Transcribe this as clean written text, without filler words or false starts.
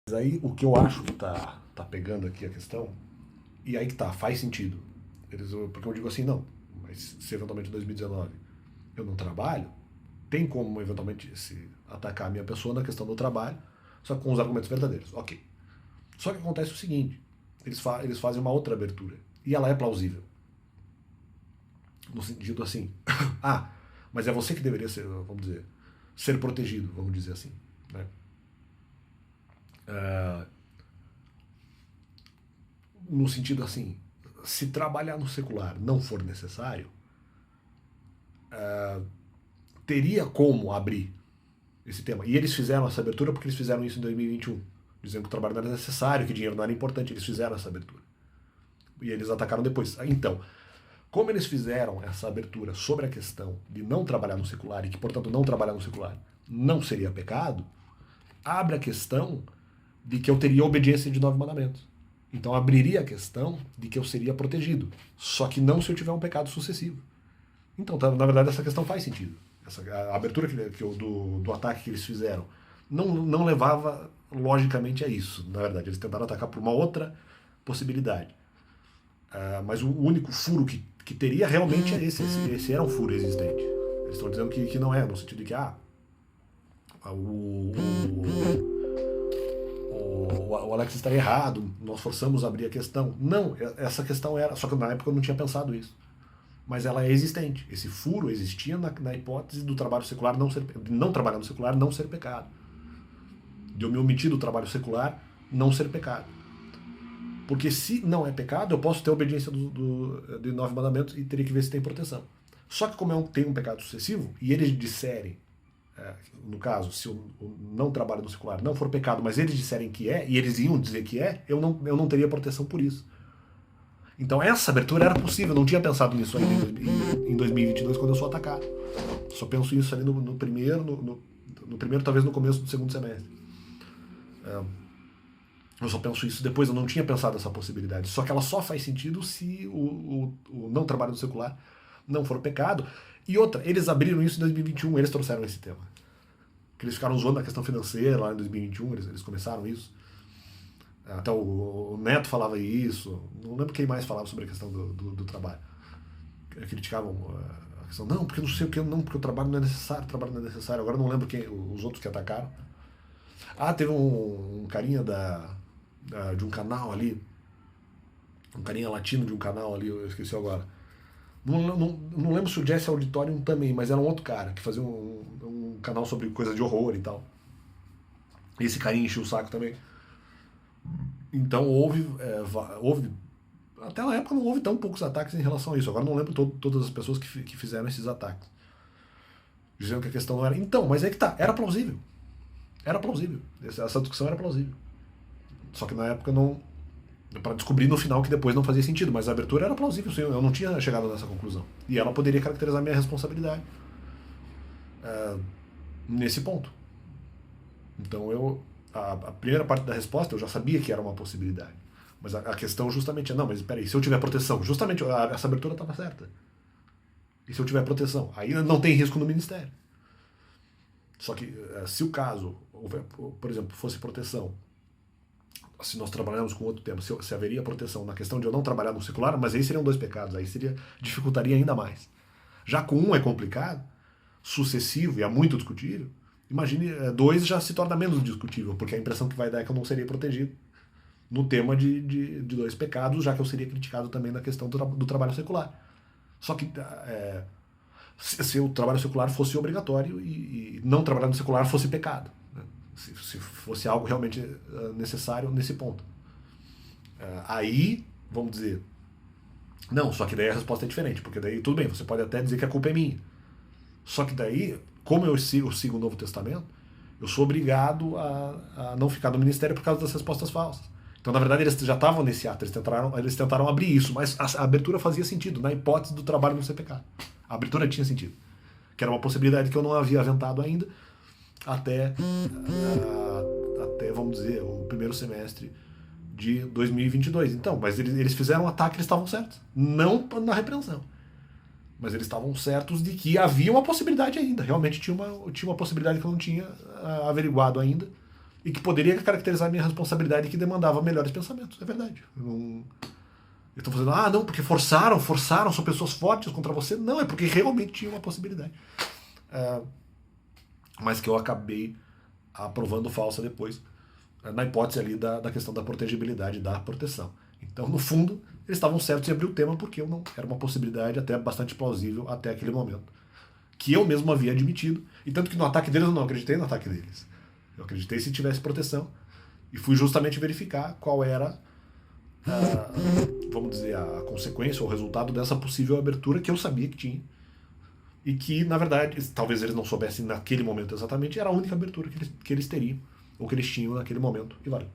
Mas aí o que eu acho que tá pegando aqui a questão, e aí que tá, faz sentido. Porque eu digo assim, não, mas se eventualmente em 2019 eu não trabalho, tem como eventualmente se atacar a minha pessoa na questão do trabalho, só que com os argumentos verdadeiros. Ok. Só que acontece o seguinte, eles fazem uma outra abertura, e ela é plausível. No sentido assim, ah, mas é você que deveria ser, vamos dizer, ser protegido, vamos dizer assim. Né? Ah, no sentido assim, se trabalhar no secular não for necessário, teria como abrir esse tema. E eles fizeram essa abertura porque eles fizeram isso em 2021, dizendo que o trabalho não era necessário, que o dinheiro não era importante, eles fizeram essa abertura. E eles atacaram depois. Então, como eles fizeram essa abertura sobre a questão de não trabalhar no secular e que, portanto, não trabalhar no secular não seria pecado, abre a questão de que eu teria obediência de 9 mandamentos. Então abriria a questão de que eu seria protegido. Só que não se eu tiver um pecado sucessivo. Então, na verdade, essa questão faz sentido. A abertura do ataque que eles fizeram não levava logicamente a isso. Na verdade, eles tentaram atacar por uma outra possibilidade. Mas o único furo que teria realmente é esse. Esse era um furo existente. Eles estão dizendo que não é, no sentido de que o Alex está errado, nós forçamos a abrir a questão. Não, essa questão era. Só que na época eu não tinha pensado isso. Mas ela é existente. Esse furo existia na hipótese do trabalho secular de não trabalhar no secular não ser pecado. De eu me omitir do trabalho secular não ser pecado. Porque se não é pecado, eu posso ter obediência de 9 mandamentos e teria que ver se tem proteção. Só que como eu tenho um pecado sucessivo, e eles disserem, no caso, se o não trabalho no secular não for pecado, mas eles disserem que é, e eles iam dizer que é, eu não teria proteção por isso. Então essa abertura era possível, eu não tinha pensado nisso ainda em 2022 quando eu sou atacado. Só penso isso ali no primeiro, talvez no começo do segundo semestre. Eu só penso isso depois, eu não tinha pensado essa possibilidade. Só que ela só faz sentido se o não trabalho no secular não for pecado. E outra, eles abriram isso em 2021, eles trouxeram esse tema. Que eles ficaram zoando a questão financeira lá em 2021, eles começaram isso. Até o Neto falava isso, não lembro quem mais falava sobre a questão do trabalho. Criticavam a questão, não, porque não sei o que, não, porque o trabalho não é necessário, Agora não lembro os outros que atacaram. Teve um carinha de um canal ali, um carinha latino de um canal ali, eu esqueci agora. Não lembro se o Jesse Auditorium também, mas era um outro cara que fazia um canal sobre coisa de horror e tal. Esse carinha encheu o saco também. Então houve, até na época não houve tão poucos ataques em relação a isso. Agora não lembro todas as pessoas que fizeram esses ataques. Dizendo que a questão não era. Então, mas é que tá, era plausível. Era plausível. Essa discussão era plausível. Só que na época não. Para descobrir no final que depois não fazia sentido, mas a abertura era plausível, sim, eu não tinha chegado nessa conclusão. E ela poderia caracterizar minha responsabilidade nesse ponto. Então a primeira parte da resposta eu já sabia que era uma possibilidade. Mas a questão justamente é, não, mas peraí, se eu tiver proteção, justamente essa abertura estava certa. E se eu tiver proteção? Aí não tem risco no ministério. Só que se o caso, por exemplo, fosse proteção, se nós trabalharmos com outro tema, se haveria proteção na questão de eu não trabalhar no secular, mas aí seriam 2 pecados, aí dificultaria ainda mais. Já com um é complicado, sucessivo e é muito discutível, imagine 2 já se torna menos discutível, porque a impressão que vai dar é que eu não seria protegido no tema de 2 pecados, já que eu seria criticado também na questão do trabalho secular. Só que se o trabalho secular fosse obrigatório e não trabalhar no secular fosse pecado. Né? Se fosse algo realmente necessário nesse ponto. Aí, vamos dizer, não, só que daí a resposta é diferente, porque daí tudo bem, você pode até dizer que a culpa é minha. Só que daí, como eu sigo o Novo Testamento, eu sou obrigado a não ficar no ministério por causa das respostas falsas. Então, na verdade, eles já estavam nesse ato, eles tentaram abrir isso, mas a abertura fazia sentido, na hipótese do trabalho não ser pecado. A abertura tinha sentido. Que era uma possibilidade que eu não havia aventado ainda até vamos dizer, o primeiro semestre de 2022. Então, mas eles fizeram um ataque, eles estavam certos. Não na repreensão. Mas eles estavam certos de que havia uma possibilidade ainda. Realmente tinha uma possibilidade que eu não tinha averiguado ainda. e que poderia caracterizar a minha responsabilidade e que demandava melhores pensamentos. É verdade. Eu estou fazendo, não, porque forçaram, são pessoas fortes contra você. Não, é porque realmente tinha uma possibilidade. Mas que eu acabei aprovando falsa depois, na hipótese ali da questão da protegibilidade, da proteção. Então, no fundo, eles estavam certos em abrir o tema porque eu não era uma possibilidade até bastante plausível até aquele momento, que eu mesmo havia admitido, e tanto que no ataque deles eu não acreditei no ataque deles. Eu acreditei se tivesse proteção, e fui justamente verificar qual era, vamos dizer, a consequência ou o resultado dessa possível abertura que eu sabia que tinha, e que, na verdade, talvez eles não soubessem naquele momento exatamente, era a única abertura que eles teriam, ou que eles tinham naquele momento, e valeu.